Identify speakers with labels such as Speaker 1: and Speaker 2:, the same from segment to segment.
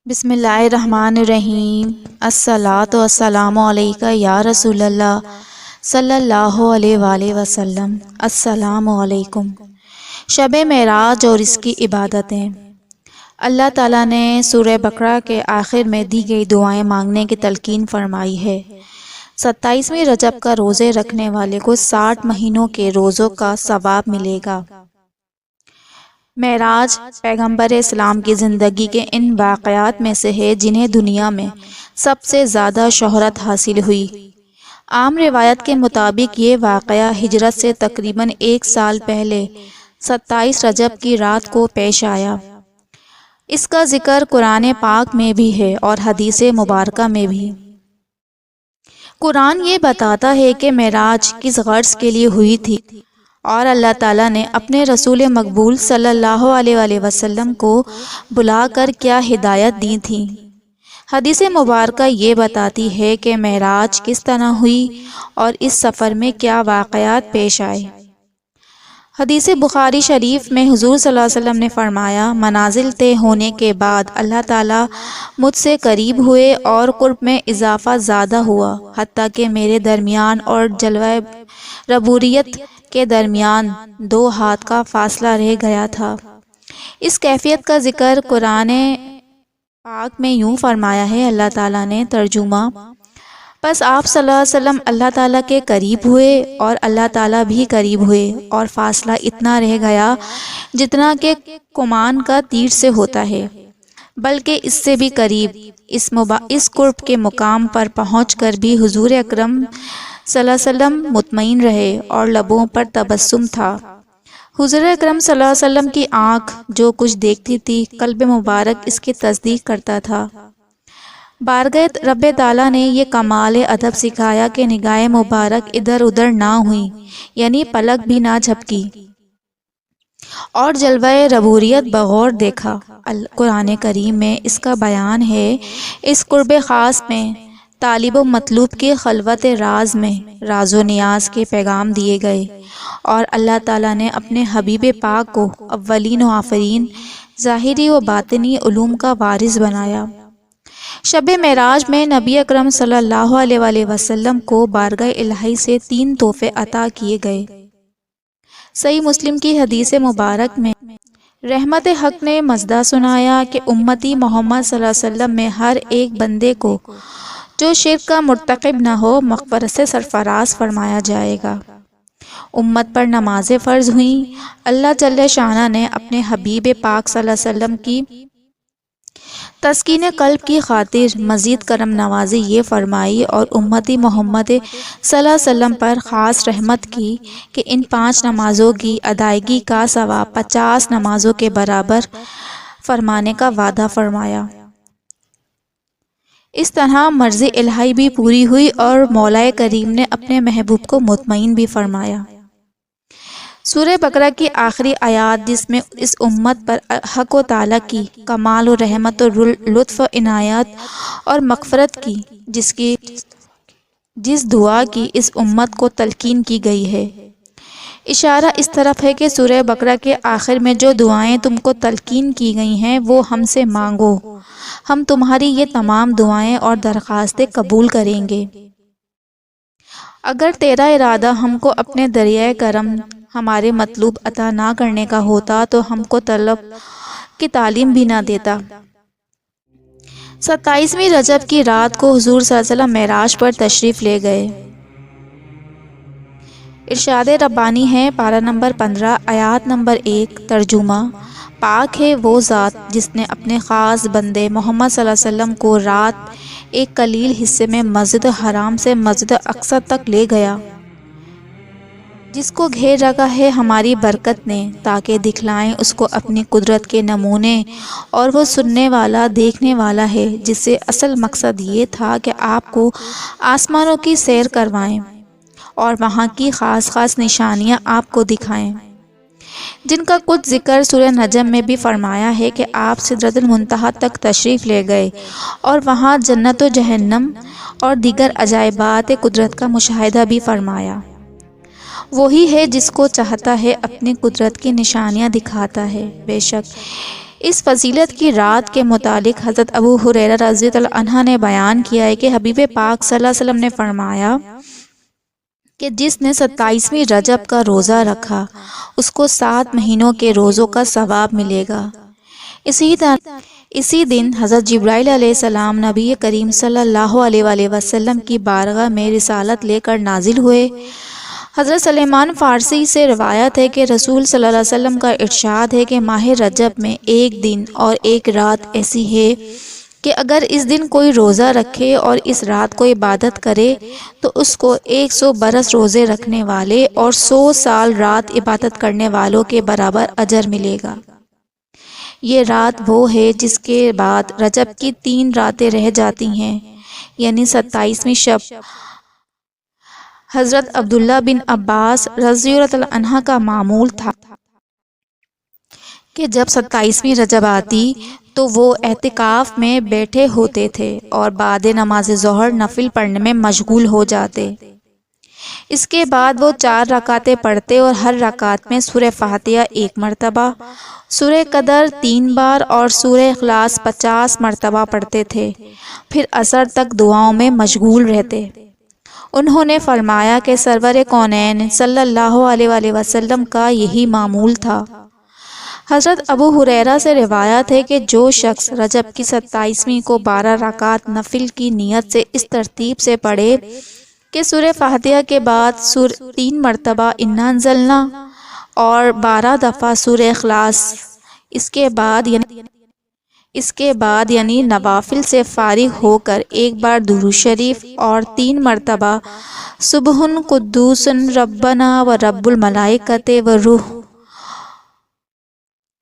Speaker 1: بسم اللہ الرحمن الرحیم۔ الصلاۃ والسلام علیکہ یا رسول اللہ صلی اللہ علیہ وآلہ وسلم۔ السلام علیکم۔ شب معراج اور اس کی عبادتیں۔ اللہ تعالیٰ نے سورہ بقرہ کے آخر میں دی گئی دعائیں مانگنے کی تلقین فرمائی ہے۔ 27ویں رجب کا روزے رکھنے والے کو 60 مہینوں کے روزوں کا ثواب ملے گا۔ معراج پیغمبر اسلام کی زندگی کے ان واقعات میں سے ہے جنہیں دنیا میں سب سے زیادہ شہرت حاصل ہوئی۔ عام روایت کے مطابق یہ واقعہ ہجرت سے تقریباً 1 سال پہلے 27 رجب کی رات کو پیش آیا۔ اس کا ذکر قرآن پاک میں بھی ہے اور حدیث مبارکہ میں بھی۔ قرآن یہ بتاتا ہے کہ معراج کس غرض کے لیے ہوئی تھی اور اللہ تعالیٰ نے اپنے رسول مقبول صلی اللہ علیہ وآلہ وسلم کو بلا کر کیا ہدایت دی تھی۔ حدیث مبارکہ یہ بتاتی ہے کہ معراج کس طرح ہوئی اور اس سفر میں کیا واقعات پیش آئے۔ حدیث بخاری شریف میں حضور صلی اللہ علیہ وسلم نے فرمایا، منازل طے ہونے کے بعد اللہ تعالیٰ مجھ سے قریب ہوئے اور قرب میں اضافہ زیادہ ہوا، حتیٰ کہ میرے درمیان اور جلوہ ربوبیت کے درمیان 2 ہاتھ کا فاصلہ رہ گیا تھا۔ اس کیفیت کا ذکر قرآن پاک میں یوں فرمایا ہے۔ اللہ تعالیٰ نے ترجمہ: پس آپ صلی اللہ علیہ وسلم اللہ تعالیٰ کے قریب ہوئے اور اللہ تعالیٰ بھی قریب ہوئے، اور فاصلہ اتنا رہ گیا جتنا کہ کمان کا تیر سے ہوتا ہے، بلکہ اس سے بھی قریب۔ اس قرب کے مقام پر پہنچ کر بھی حضور اکرم صلی اللہ علیہ وسلم مطمئن رہے اور لبوں پر تبسم تھا۔ حضور اکرم صلی اللہ علیہ وسلم کی آنکھ جو کچھ دیکھتی تھی، قلب مبارک اس کی تصدیق کرتا تھا۔ بارگاہ رب تعالیٰ نے یہ کمال ادب سکھایا کہ نگاہ مبارک ادھر ادھر نہ ہوئی، یعنی پلک بھی نہ جھپکی، اور جلوہ ربوبیت بغور دیکھا۔ قرآن کریم میں اس کا بیان ہے۔ اس قرب خاص میں طالب و مطلوب کی خلوت راز میں راز و نیاز کے پیغام دیے گئے، اور اللہ تعالیٰ نے اپنے حبیب پاک کو اولین و آخرین، ظاہری و باطنی علوم کا وارث بنایا۔ شب معراج میں نبی اکرم صلی اللہ علیہ وآلہ وسلم کو بارگاہ الہی سے 3 تحفے عطا کیے گئے۔ صحیح مسلم کی حدیث مبارک میں رحمت حق نے مژدہ سنایا کہ امتی محمد صلی اللہ علیہ وسلم میں ہر ایک بندے کو جو شرک کا مرتکب نہ ہو مغفرت سے سرفراز فرمایا جائے گا۔ امت پر نمازیں فرض ہوئیں۔ اللہ جل شانہ نے اپنے حبیب پاک صلی اللہ علیہ وسلم کی تسکین قلب کی خاطر مزید کرم نوازی یہ فرمائی اور امتی محمد صلی اللہ علیہ وسلم پر خاص رحمت کی کہ ان 5 نمازوں کی ادائیگی کا ثواب 50 نمازوں کے برابر فرمانے کا وعدہ فرمایا۔ اس طرح مرضی الہی بھی پوری ہوئی اور مولا کریم نے اپنے محبوب کو مطمئن بھی فرمایا۔ سورہ بقرہ کی آخری آیات جس میں اس امت پر حق و تعالیٰ کی کمال و رحمت و لطف و عنایت اور مغفرت کی جس دعا کی اس امت کو تلقین کی گئی ہے، اشارہ اس طرف ہے کہ سورہ بقرہ کے آخر میں جو دعائیں تم کو تلقین کی گئی ہیں وہ ہم سے مانگو، ہم تمہاری یہ تمام دعائیں اور درخواستیں قبول کریں گے۔ اگر تیرا ارادہ ہم کو اپنے دریائے کرم ہمارے مطلوب عطا نہ کرنے کا ہوتا تو ہم کو طلب کی تعلیم بھی نہ دیتا۔ 27ویں رجب کی رات کو حضور صلی اللہ علیہ وسلم معراج پر تشریف لے گئے۔ ارشاد ربانی ہے، پارہ نمبر 15 آیات نمبر 1۔ ترجمہ: پاک ہے وہ ذات جس نے اپنے خاص بندے محمد صلی اللہ علیہ وسلم کو رات ایک قلیل حصے میں مسجد حرام سے مسجد اقصی تک لے گیا، جس کو گھیر رکھا ہے ہماری برکت نے، تاکہ دکھلائیں اس کو اپنی قدرت کے نمونے، اور وہ سننے والا دیکھنے والا ہے، جس سے اصل مقصد یہ تھا کہ آپ کو آسمانوں کی سیر کروائیں اور وہاں کی خاص خاص نشانیاں آپ کو دکھائیں، جن کا کچھ ذکر سورہ نجم میں بھی فرمایا ہے کہ آپ سدرۃ المنتہا تک تشریف لے گئے اور وہاں جنت و جہنم اور دیگر عجائبات قدرت کا مشاہدہ بھی فرمایا۔ وہی ہے جس کو چاہتا ہے اپنی قدرت کی نشانیاں دکھاتا ہے۔ بے شک اس فضیلت کی رات کے متعلق حضرت ابو ہریرہ رضی اللہ عنہ نے بیان کیا ہے کہ حبیب پاک صلی اللہ علیہ وسلم نے فرمایا کہ جس نے 27ویں رجب کا روزہ رکھا اس کو 7 مہینوں کے روزوں کا ثواب ملے گا۔ اسی دن حضرت جبرائیل علیہ السلام نبی کریم صلی اللہ علیہ وآلہ وسلم کی بارگاہ میں رسالت لے کر نازل ہوئے۔ حضرت سلیمان فارسی سے روایت ہے کہ رسول صلی اللہ علیہ وسلم کا ارشاد ہے کہ ماہ رجب میں ایک دن اور ایک رات ایسی ہے کہ اگر اس دن کوئی روزہ رکھے اور اس رات کو عبادت کرے تو اس کو 100 برس روزے رکھنے والے اور 100 سال رات عبادت کرنے والوں کے برابر اجر ملے گا۔ یہ رات وہ ہے جس کے بعد رجب کی 3 راتیں رہ جاتی ہیں، یعنی 27ویں شب۔ حضرت عبداللہ بن عباس رضی اللہ عنہ کا معمول تھا کہ جب 27ویں رجب آتی تو وہ اعتکاف میں بیٹھے ہوتے تھے اور بعد نماز ظہر نفل پڑھنے میں مشغول ہو جاتے۔ اس کے بعد وہ 4 رکعتیں پڑھتے اور ہر رکعت میں سورہ فاتحہ 1 مرتبہ، سورہ قدر 3 بار اور سورہ اخلاص 50 مرتبہ پڑھتے تھے، پھر عصر تک دعاؤں میں مشغول رہتے۔ انہوں نے فرمایا کہ سرور کونین صلی اللہ علیہ وآلہ وسلم کا یہی معمول تھا۔ حضرت ابو ہریرہ سے روایت ہے کہ جو شخص رجب کی 27ویں کو 12 رکعات نفل کی نیت سے اس ترتیب سے پڑھے کہ سورہ فاتحہ کے بعد 3 مرتبہ انا انزلنا اور 12 دفعہ سورہ اخلاص، اس کے بعد یعنی نوافل سے فارغ ہو کر ایک بار درود شریف اور 3 مرتبہ سبحان قدوس ربنا و رب الملائکۃ و روح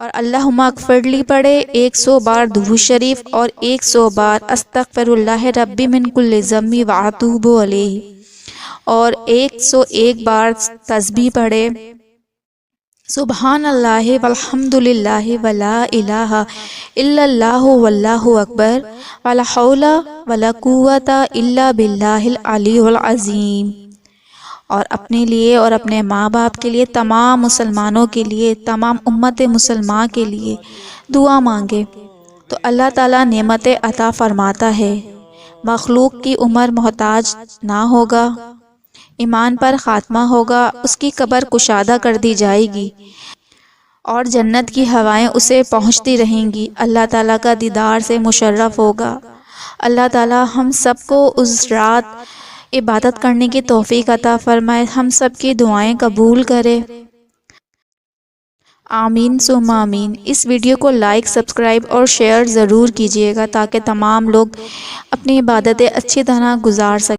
Speaker 1: اور اللہم اغفرلی پڑھے، 100 بار درود شریف اور 100 بار استغفر اللہ ربی من کل ذنب و اتوب الیہ اور 101 بار تسبیح پڑھے، سبحان اللہ والحمد للہ ولا الہ الا اللہ واللہ اکبر ولا حول ولا قوت الا باللہ العلی العظیم، اور اپنے لیے اور اپنے ماں باپ کے لیے، تمام مسلمانوں کے لیے، تمام امت مسلمہ کے لیے دعا مانگے تو اللہ تعالیٰ نعمتیں عطا فرماتا ہے، مخلوق کی عمر محتاج نہ ہوگا، ایمان پر خاتمہ ہوگا، اس کی قبر کشادہ کر دی جائے گی اور جنت کی ہوائیں اسے پہنچتی رہیں گی، اللہ تعالیٰ کا دیدار سے مشرف ہوگا۔ اللہ تعالیٰ ہم سب کو اس رات عبادت کرنے کی توفیق عطا فرمائے، ہم سب کی دعائیں قبول کرے، آمین ثم آمین۔ اس ویڈیو کو لائک، سبسکرائب اور شیئر ضرور کیجیے گا تاکہ تمام لوگ اپنی عبادتیں اچھی طرح گزار سکیں۔